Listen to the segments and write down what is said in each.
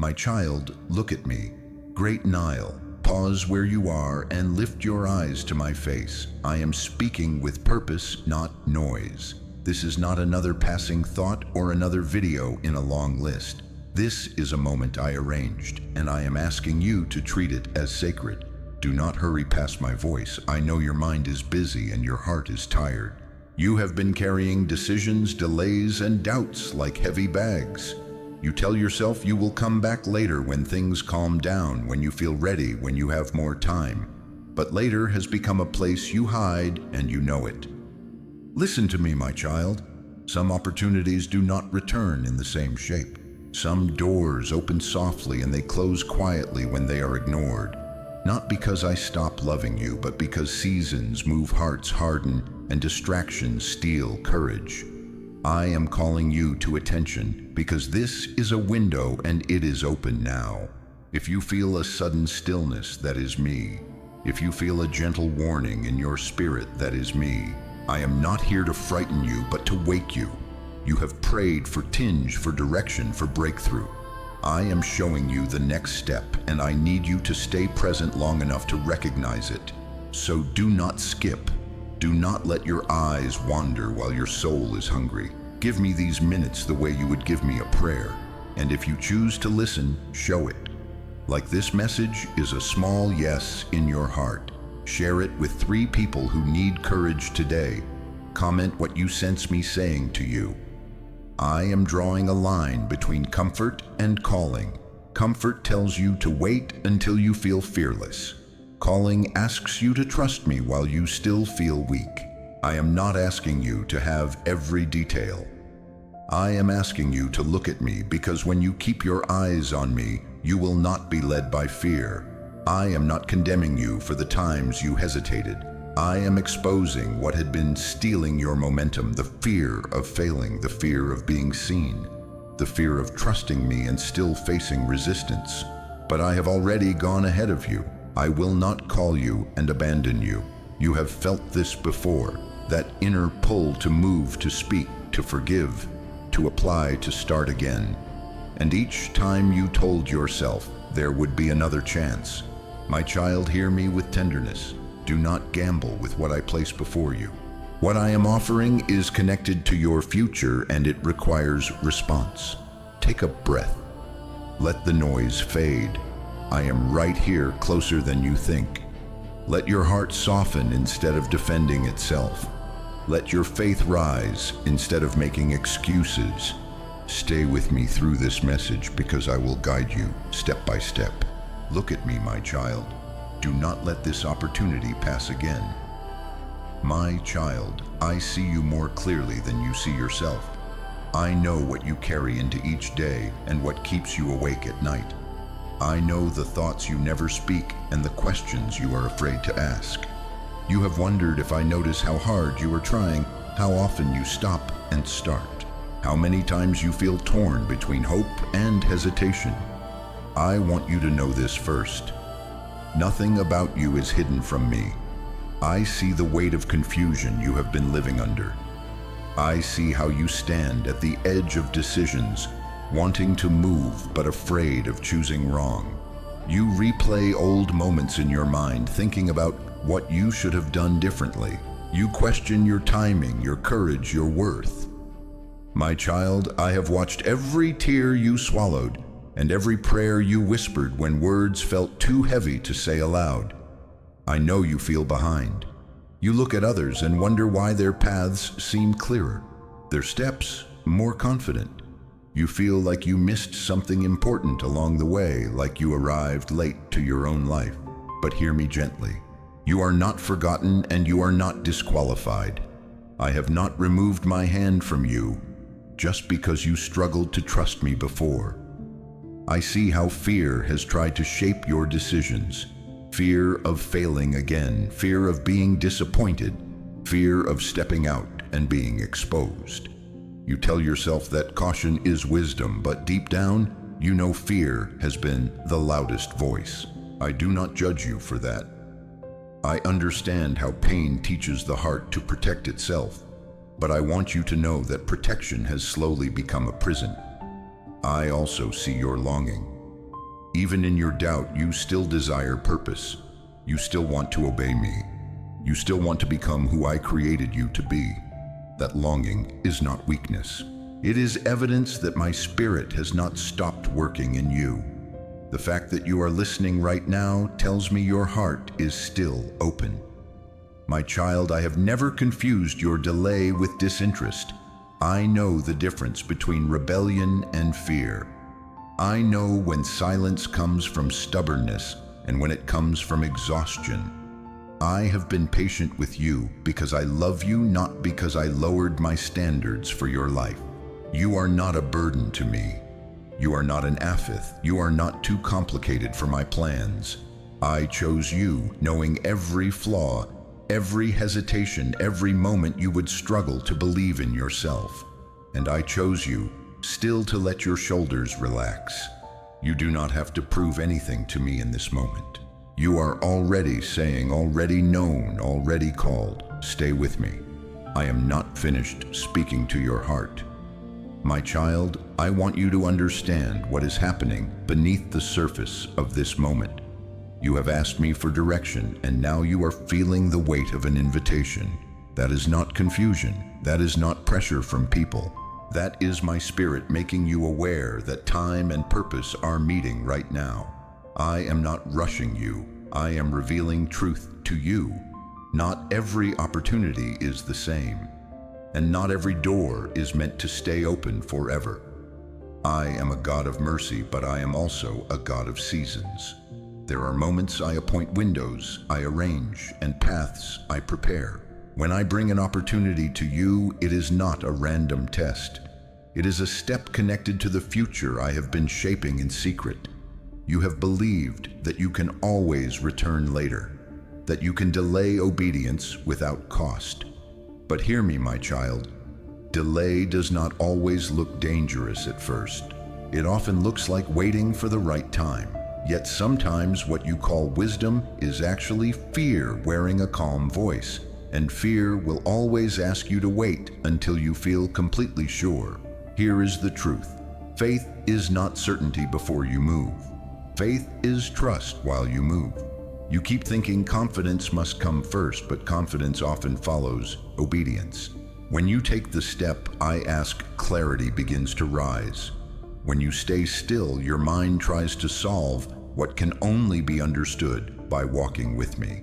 My child, look at me. Great Nile, pause where you are and lift your eyes to my face. I am speaking with purpose, not noise. This is not another passing thought or another video in a long list. This is a moment I arranged, and I am asking you to treat it as sacred. Do not hurry past my voice. I know your mind is busy and your heart is tired. You have been carrying decisions, delays, and doubts like heavy bags. You tell yourself you will come back later when things calm down, when you feel ready, when you have more time. But later has become a place you hide, and you know it. Listen to me, my child. Some opportunities do not return in the same shape. Some doors open softly and they close quietly when they are ignored. Not because I stop loving you, but because seasons move hearts harden and distractions steal courage. I am calling you to attention because this is a window and it is open now. If you feel a sudden stillness, that is me. If you feel a gentle warning in your spirit, that is me. I am not here to frighten you, but to wake you. You have prayed for tinge, for direction, for breakthrough. I am showing you the next step, and I need you to stay present long enough to recognize it. So do not skip. Do not let your eyes wander while your soul is hungry. Give me these minutes the way you would give me a prayer. And if you choose to listen, show it. Like this message is a small yes in your heart. Share it with 3 people who need courage today. Comment what you sense me saying to you. I am drawing a line between comfort and calling. Comfort tells you to wait until you feel fearless. Calling asks you to trust me while you still feel weak. I am not asking you to have every detail. I am asking you to look at me because when you keep your eyes on me, you will not be led by fear. I am not condemning you for the times you hesitated. I am exposing what had been stealing your momentum, the fear of failing, the fear of being seen, the fear of trusting me and still facing resistance. But I have already gone ahead of you. I will not call you and abandon you. You have felt this before, that inner pull to move, to speak, to forgive, to apply, to start again. And each time you told yourself there would be another chance. My child, hear me with tenderness. Do not gamble with what I place before you. What I am offering is connected to your future and it requires response. Take a breath. Let the noise fade. I am right here, closer than you think. Let your heart soften instead of defending itself. Let your faith rise instead of making excuses. Stay with me through this message because I will guide you step by step. Look at me, my child. Do not let this opportunity pass again. My child, I see you more clearly than you see yourself. I know what you carry into each day and what keeps you awake at night. I know the thoughts you never speak and the questions you are afraid to ask. You have wondered if I notice how hard you are trying, how often you stop and start, how many times you feel torn between hope and hesitation. I want you to know this first. Nothing about you is hidden from me. I see the weight of confusion you have been living under. I see how you stand at the edge of decisions, wanting to move but afraid of choosing wrong. You replay old moments in your mind, thinking about what you should have done differently. You question your timing, your courage, your worth. My child, I have watched every tear you swallowed and every prayer you whispered when words felt too heavy to say aloud. I know you feel behind. You look at others and wonder why their paths seem clearer, their steps more confident. You feel like you missed something important along the way, like you arrived late to your own life. But hear me gently. You are not forgotten and you are not disqualified. I have not removed my hand from you just because you struggled to trust me before. I see how fear has tried to shape your decisions. Fear of failing again, fear of being disappointed, fear of stepping out and being exposed. You tell yourself that caution is wisdom, but deep down, you know fear has been the loudest voice. I do not judge you for that. I understand how pain teaches the heart to protect itself, but I want you to know that protection has slowly become a prison. I also see your longing. Even in your doubt, you still desire purpose. You still want to obey me. You still want to become who I created you to be. That longing is not weakness. It is evidence that my spirit has not stopped working in you. The fact that you are listening right now tells me your heart is still open. My child, I have never confused your delay with disinterest. I know the difference between rebellion and fear. I know when silence comes from stubbornness and when it comes from exhaustion. I have been patient with you because I love you, not because I lowered my standards for your life. You are not a burden to me. You are not an aphith. You are not too complicated for my plans. I chose you, knowing every flaw, every hesitation, every moment you would struggle to believe in yourself. And I chose you, still to let your shoulders relax. You do not have to prove anything to me in this moment. You are already saying, already known, already called. Stay with me. I am not finished speaking to your heart. My child, I want you to understand what is happening beneath the surface of this moment. You have asked me for direction, and now you are feeling the weight of an invitation. That is not confusion. That is not pressure from people. That is my spirit making you aware that time and purpose are meeting right now. I am not rushing you. I am revealing truth to you. Not every opportunity is the same, and not every door is meant to stay open forever. I am a God of mercy, but I am also a God of seasons. There are moments I appoint windows, I arrange, and paths I prepare. When I bring an opportunity to you, it is not a random test. It is a step connected to the future I have been shaping in secret. You have believed that you can always return later, that you can delay obedience without cost. But hear me, my child. Delay does not always look dangerous at first. It often looks like waiting for the right time. Yet sometimes what you call wisdom is actually fear wearing a calm voice. And fear will always ask you to wait until you feel completely sure. Here is the truth. Faith is not certainty before you move. Faith is trust while you move. You keep thinking confidence must come first, but confidence often follows obedience. When you take the step I ask, clarity begins to rise. When you stay still, your mind tries to solve what can only be understood by walking with me.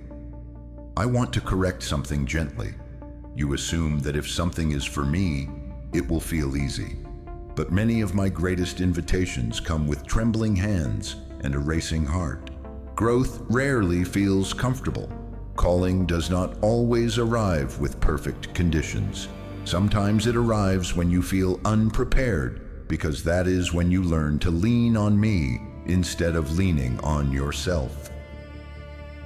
I want to correct something gently. You assume that if something is for me, it will feel easy. But many of my greatest invitations come with trembling hands and a racing heart. Growth rarely feels comfortable. Calling does not always arrive with perfect conditions. Sometimes it arrives when you feel unprepared, because that is when you learn to lean on me instead of leaning on yourself.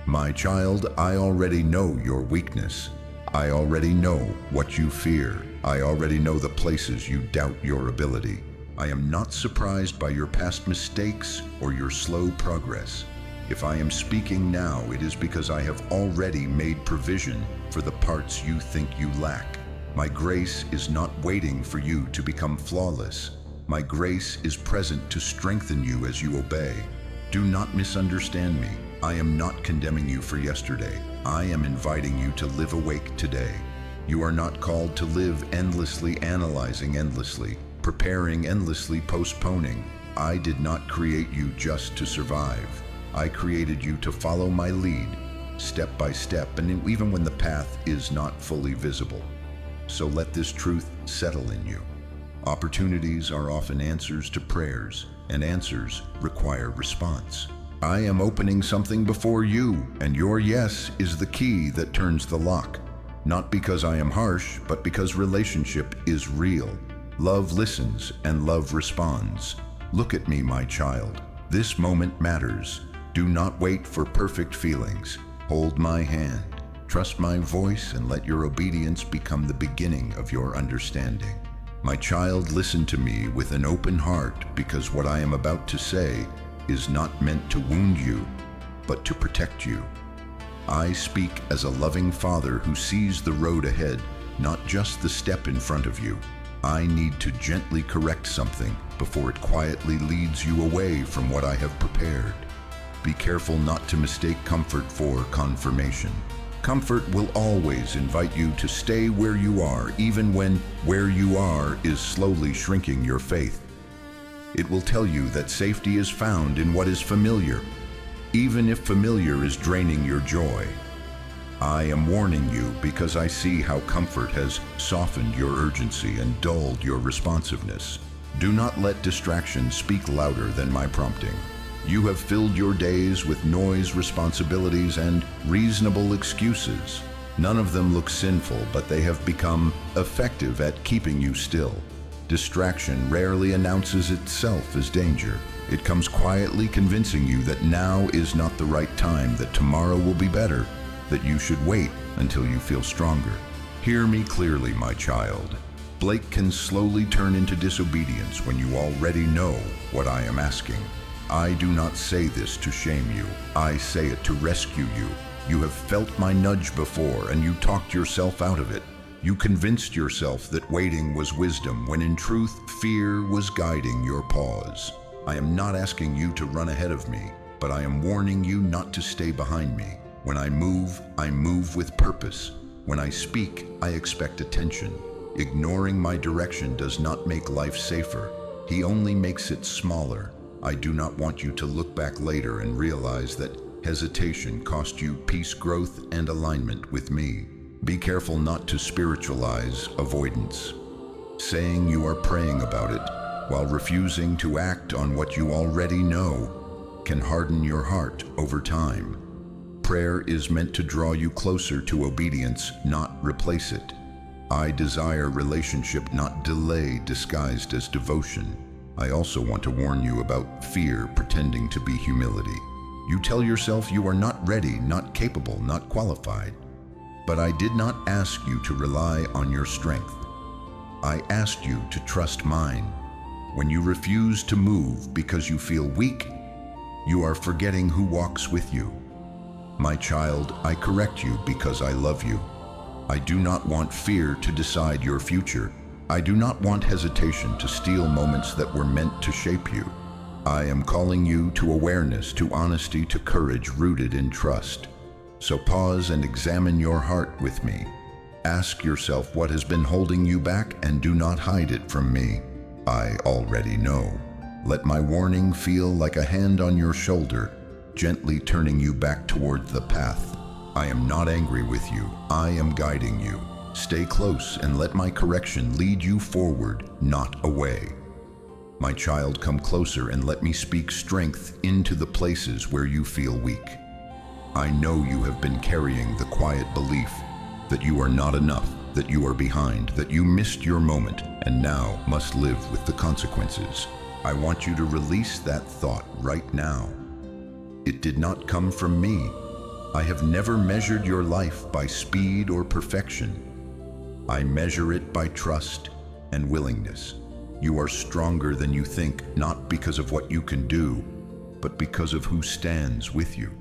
My child, I already know your weakness. I already know what you fear. I already know the places you doubt your ability. I am not surprised by your past mistakes or your slow progress. If I am speaking now, it is because I have already made provision for the parts you think you lack. My grace is not waiting for you to become flawless. My grace is present to strengthen you as you obey. Do not misunderstand me. I am not condemning you for yesterday. I am inviting you to live awake today. You are not called to live endlessly, analyzing endlessly, preparing endlessly, postponing. I did not create you just to survive. I created you to follow my lead, step by step, and even when the path is not fully visible. So let this truth settle in you. Opportunities are often answers to prayers, and answers require response. I am opening something before you, and your yes is the key that turns the lock. Not because I am harsh, but because relationship is real. Love listens and love responds. Look at me, my child. This moment matters. Do not wait for perfect feelings. Hold my hand. Trust my voice and let your obedience become the beginning of your understanding. My child, listen to me with an open heart, because what I am about to say is not meant to wound you, but to protect you. I speak as a loving father who sees the road ahead, not just the step in front of you. I need to gently correct something, before it quietly leads you away from what I have prepared. Be careful not to mistake comfort for confirmation. Comfort will always invite you to stay where you are, even when where you are is slowly shrinking your faith. It will tell you that safety is found in what is familiar, even if familiar is draining your joy. I am warning you because I see how comfort has softened your urgency and dulled your responsiveness. Do not let distraction speak louder than my prompting. You have filled your days with noise, responsibilities, and reasonable excuses. None of them look sinful, but they have become effective at keeping you still. Distraction rarely announces itself as danger. It comes quietly convincing you that now is not the right time, that tomorrow will be better, that you should wait until you feel stronger. Hear me clearly, my child. Blake can slowly turn into disobedience when you already know what I am asking. I do not say this to shame you. I say it to rescue you. You have felt my nudge before, and you talked yourself out of it. You convinced yourself that waiting was wisdom, when in truth, fear was guiding your pause. I am not asking you to run ahead of me, but I am warning you not to stay behind me. When I move with purpose. When I speak, I expect attention. Ignoring my direction does not make life safer. He only makes it smaller. I do not want you to look back later and realize that hesitation cost you peace, growth, and alignment with me. Be careful not to spiritualize avoidance. Saying you are praying about it while refusing to act on what you already know can harden your heart over time. Prayer is meant to draw you closer to obedience, not replace it. I desire relationship, not delay disguised as devotion. I also want to warn you about fear pretending to be humility. You tell yourself you are not ready, not capable, not qualified. But I did not ask you to rely on your strength. I asked you to trust mine. When you refuse to move because you feel weak, you are forgetting who walks with you. My child, I correct you because I love you. I do not want fear to decide your future. I do not want hesitation to steal moments that were meant to shape you. I am calling you to awareness, to honesty, to courage rooted in trust. So pause and examine your heart with me. Ask yourself what has been holding you back, and do not hide it from me. I already know. Let my warning feel like a hand on your shoulder, gently turning you back toward the path. I am not angry with you. I am guiding you. Stay close and let my correction lead you forward, not away. My child, come closer and let me speak strength into the places where you feel weak. I know you have been carrying the quiet belief that you are not enough, that you are behind, that you missed your moment and now must live with the consequences. I want you to release that thought right now. It did not come from me. I have never measured your life by speed or perfection. I measure it by trust and willingness. You are stronger than you think, not because of what you can do, but because of who stands with you.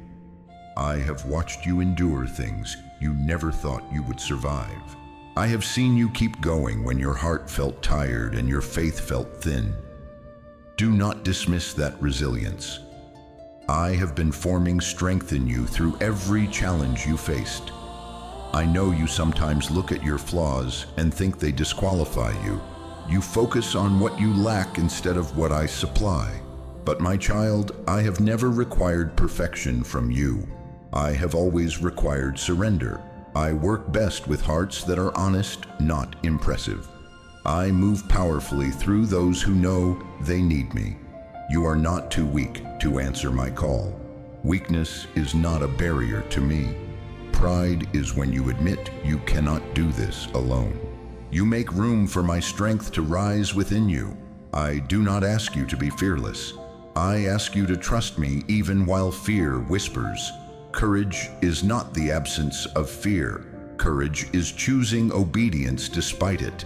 I have watched you endure things you never thought you would survive. I have seen you keep going when your heart felt tired and your faith felt thin. Do not dismiss that resilience. I have been forming strength in you through every challenge you faced. I know you sometimes look at your flaws and think they disqualify you. You focus on what you lack instead of what I supply. But my child, I have never required perfection from you. I have always required surrender. I work best with hearts that are honest, not impressive. I move powerfully through those who know they need me. You are not too weak to answer my call. Weakness is not a barrier to me. Pride is when you admit you cannot do this alone. You make room for my strength to rise within you. I do not ask you to be fearless. I ask you to trust me even while fear whispers. Courage is not the absence of fear. Courage is choosing obedience despite it.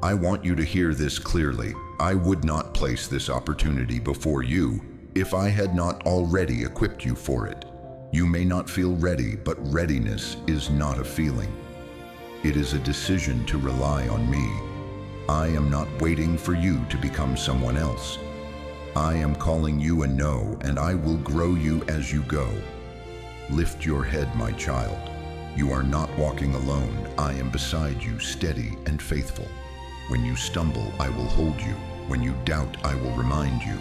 I want you to hear this clearly. I would not place this opportunity before you if I had not already equipped you for it. You may not feel ready, but readiness is not a feeling. It is a decision to rely on me. I am not waiting for you to become someone else. I am calling you a no, and I will grow you as you go. Lift your head, my child. You are not walking alone. I am beside you, steady and faithful. When you stumble, I will hold you. When you doubt, I will remind you.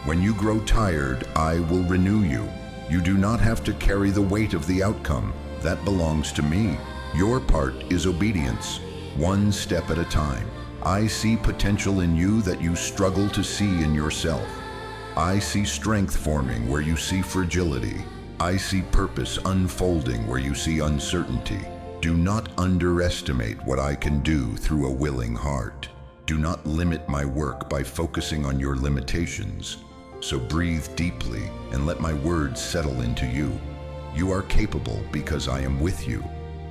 When you grow tired, I will renew you. You do not have to carry the weight of the outcome. That belongs to me. Your part is obedience, one step at a time. I see potential in you that you struggle to see in yourself. I see strength forming where you see fragility. I see purpose unfolding where you see uncertainty. Do not underestimate what I can do through a willing heart. Do not limit my work by focusing on your limitations. So breathe deeply and let my words settle into you. You are capable because I am with you.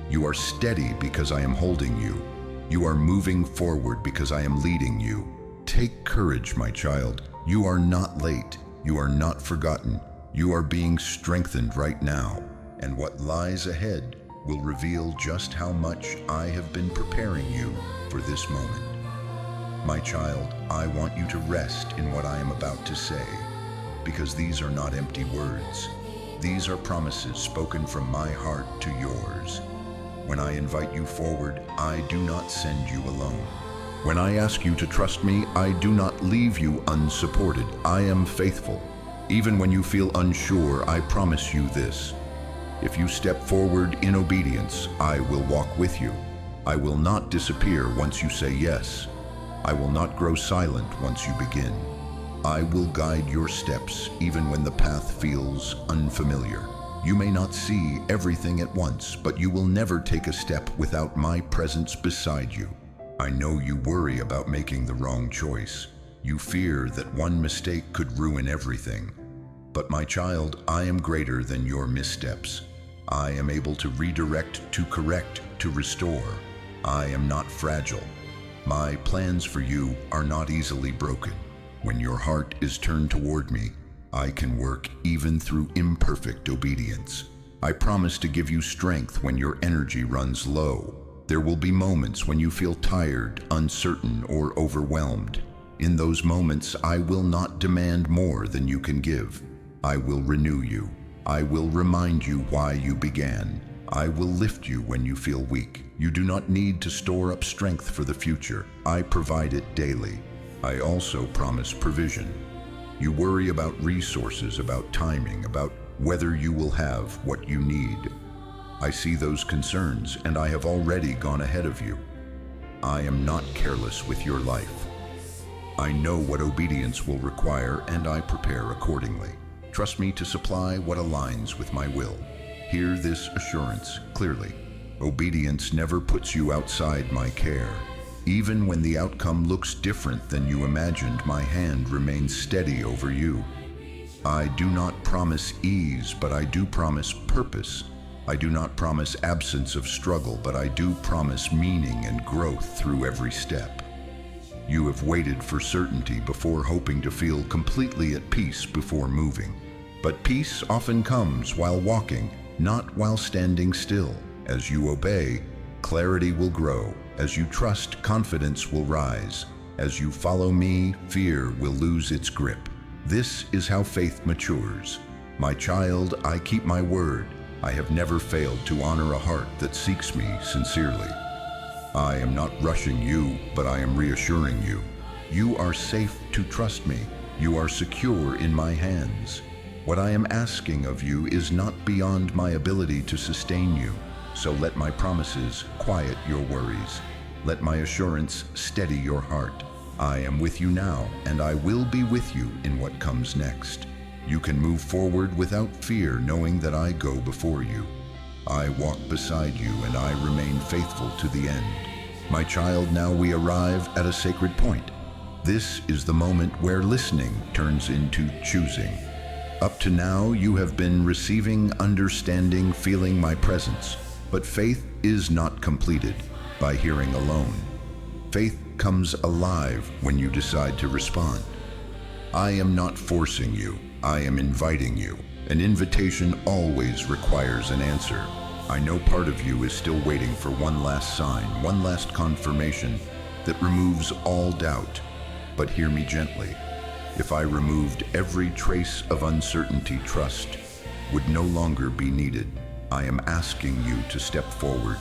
You are steady because I am holding you. You are moving forward because I am leading you. Take courage, my child. You are not late. You are not forgotten. You are being strengthened right now, and what lies ahead will reveal just how much I have been preparing you for this moment. My child, I want you to rest in what I am about to say, because these are not empty words. These are promises spoken from my heart to yours. When I invite you forward, I do not send you alone. When I ask you to trust me, I do not leave you unsupported. I am faithful. Even when you feel unsure, I promise you this. If you step forward in obedience, I will walk with you. I will not disappear once you say yes. I will not grow silent once you begin. I will guide your steps even when the path feels unfamiliar. You may not see everything at once, but you will never take a step without my presence beside you. I know you worry about making the wrong choice. You fear that one mistake could ruin everything. But my child, I am greater than your missteps. I am able to redirect, to correct, to restore. I am not fragile. My plans for you are not easily broken. When your heart is turned toward me, I can work even through imperfect obedience. I promise to give you strength when your energy runs low. There will be moments when you feel tired, uncertain, or overwhelmed. In those moments, I will not demand more than you can give. I will renew you. I will remind you why you began. I will lift you when you feel weak. You do not need to store up strength for the future. I provide it daily. I also promise provision. You worry about resources, about timing, about whether you will have what you need. I see those concerns, and I have already gone ahead of you. I am not careless with your life. I know what obedience will require, and I prepare accordingly. Trust me to supply what aligns with my will. Hear this assurance clearly. Obedience never puts you outside my care. Even when the outcome looks different than you imagined, my hand remains steady over you. I do not promise ease, but I do promise purpose. I do not promise absence of struggle, but I do promise meaning and growth through every step. You have waited for certainty before hoping to feel completely at peace before moving. But peace often comes while walking, not while standing still. As you obey, clarity will grow. As you trust, confidence will rise. As you follow me, fear will lose its grip. This is how faith matures. My child, I keep my word. I have never failed to honor a heart that seeks me sincerely. I am not rushing you, but I am reassuring you. You are safe to trust me. You are secure in my hands. What I am asking of you is not beyond my ability to sustain you. So let my promises quiet your worries. Let my assurance steady your heart. I am with you now, and I will be with you in what comes next. You can move forward without fear, knowing that I go before you. I walk beside you, and I remain faithful to the end. My child, now we arrive at a sacred point. This is the moment where listening turns into choosing. Up to now, you have been receiving, understanding, feeling my presence. But faith is not completed by hearing alone. Faith comes alive when you decide to respond. I am not forcing you. I am inviting you. An invitation always requires an answer. I know part of you is still waiting for one last sign, one last confirmation, that removes all doubt. But hear me gently. If I removed every trace of uncertainty, trust would no longer be needed. I am asking you to step forward,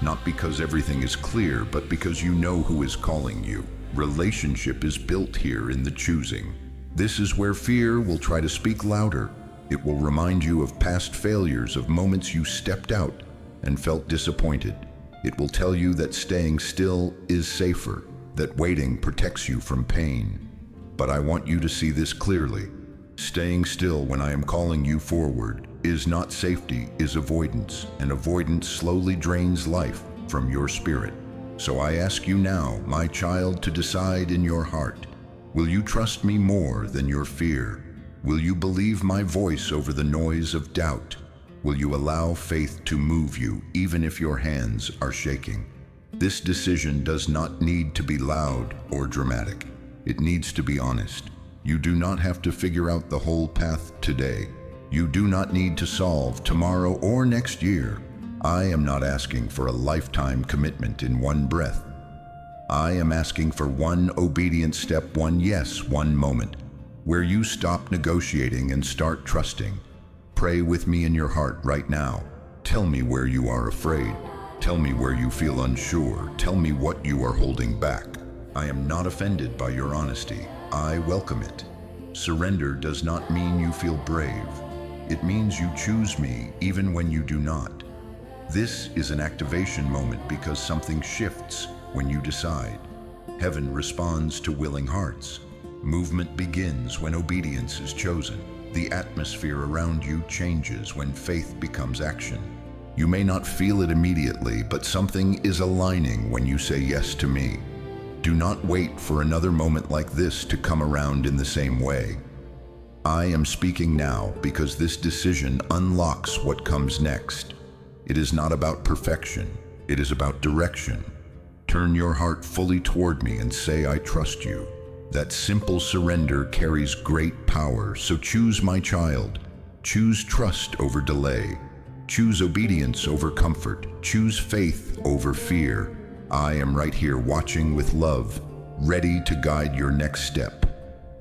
not because everything is clear, but because you know who is calling you. Relationship is built here in the choosing. This is where fear will try to speak louder. It will remind you of past failures, of moments you stepped out and felt disappointed. It will tell you that staying still is safer, that waiting protects you from pain. But I want you to see this clearly. Staying still when I am calling you forward is not safety, is avoidance, and avoidance slowly drains life from your spirit. So I ask you now, my child, to decide in your heart. Will you trust me more than your fear? Will you believe my voice over the noise of doubt? Will you allow faith to move you, even if your hands are shaking? This decision does not need to be loud or dramatic. It needs to be honest. You do not have to figure out the whole path today. You do not need to solve tomorrow or next year. I am not asking for a lifetime commitment in one breath. I am asking for one obedient step, one yes, one moment, where you stop negotiating and start trusting. Pray with me in your heart right now. Tell me where you are afraid. Tell me where you feel unsure. Tell me what you are holding back. I am not offended by your honesty. I welcome it. Surrender does not mean you feel brave. It means you choose me even when you do not. This is an activation moment because something shifts when you decide. Heaven responds to willing hearts. Movement begins when obedience is chosen. The atmosphere around you changes when faith becomes action. You may not feel it immediately, but something is aligning when you say yes to me. Do not wait for another moment like this to come around in the same way. I am speaking now because this decision unlocks what comes next. It is not about perfection. It is about direction. Turn your heart fully toward me and say, I trust you. That simple surrender carries great power, so choose my child. Choose trust over delay. Choose obedience over comfort. Choose faith over fear. I am right here watching with love, ready to guide your next step.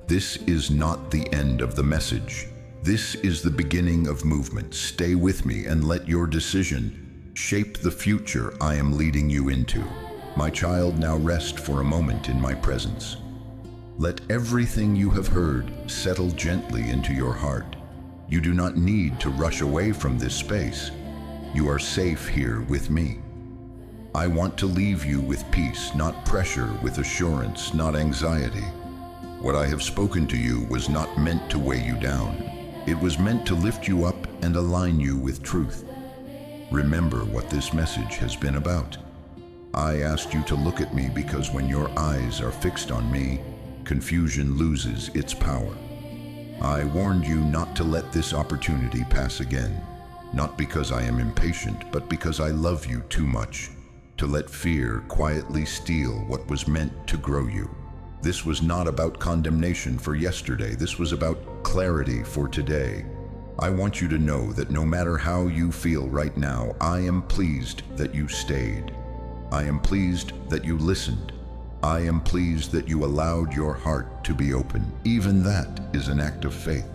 This is not the end of the message. This is the beginning of movement. Stay with me and let your decision shape the future I am leading you into. My child, now rest for a moment in my presence. Let everything you have heard settle gently into your heart. You do not need to rush away from this space. You are safe here with me. I want to leave you with peace, not pressure, with assurance, not anxiety. What I have spoken to you was not meant to weigh you down. It was meant to lift you up and align you with truth. Remember what this message has been about. I asked you to look at me because when your eyes are fixed on me, confusion loses its power. I warned you not to let this opportunity pass again, not because I am impatient, but because I love you too much to let fear quietly steal what was meant to grow you. This was not about condemnation for yesterday. This was about clarity for today. I want you to know that no matter how you feel right now, I am pleased that you stayed. I am pleased that you listened. I am pleased that you allowed your heart to be open. Even that is an act of faith.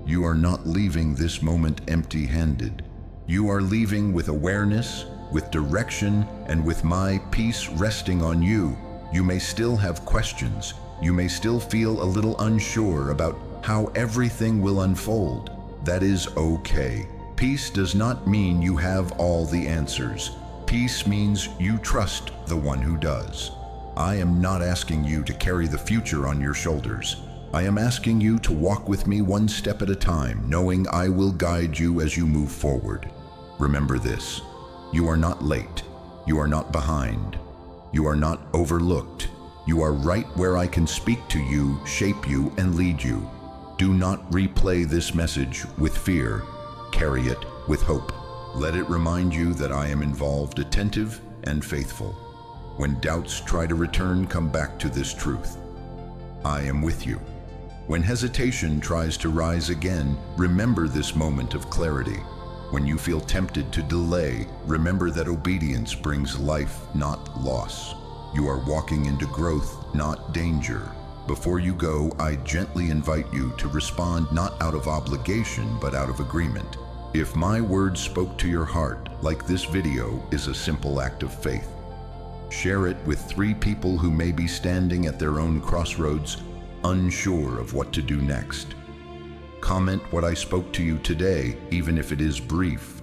You are not leaving this moment empty-handed. You are leaving with awareness, with direction, and with my peace resting on you. You may still have questions. You may still feel a little unsure about how everything will unfold. That is okay. Peace does not mean you have all the answers. Peace means you trust the one who does. I am not asking you to carry the future on your shoulders. I am asking you to walk with me one step at a time, knowing I will guide you as you move forward. Remember this: you are not late. You are not behind. You are not overlooked. You are right where I can speak to you, shape you, and lead you. Do not replay this message with fear. Carry it with hope. Let it remind you that I am involved, attentive, and faithful. When doubts try to return, come back to this truth. I am with you. When hesitation tries to rise again, remember this moment of clarity. When you feel tempted to delay, remember that obedience brings life, not loss. You are walking into growth, not danger. Before you go, I gently invite you to respond not out of obligation, but out of agreement. If my words spoke to your heart, like this video is a simple act of faith. Share it with 3 people who may be standing at their own crossroads, unsure of what to do next. Comment what I spoke to you today, even if it is brief.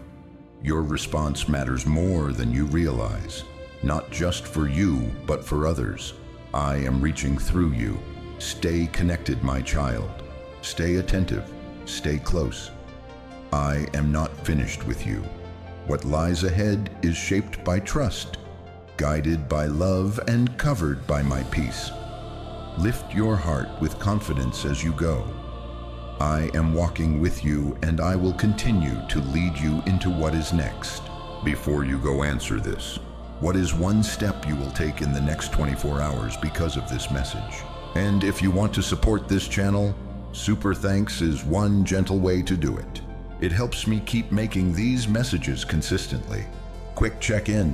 Your response matters more than you realize, not just for you, but for others. I am reaching through you. Stay connected, my child. Stay attentive. Stay close. I am not finished with you. What lies ahead is shaped by trust, guided by love, and covered by my peace. Lift your heart with confidence as you go. I am walking with you, and I will continue to lead you into what is next. Before you go, answer this. What is one step you will take in the next 24 hours because of this message? And if you want to support this channel, super thanks is one gentle way to do it. It helps me keep making these messages consistently. Quick check-in.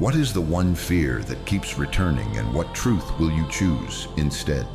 What is the one fear that keeps returning, and what truth will you choose instead?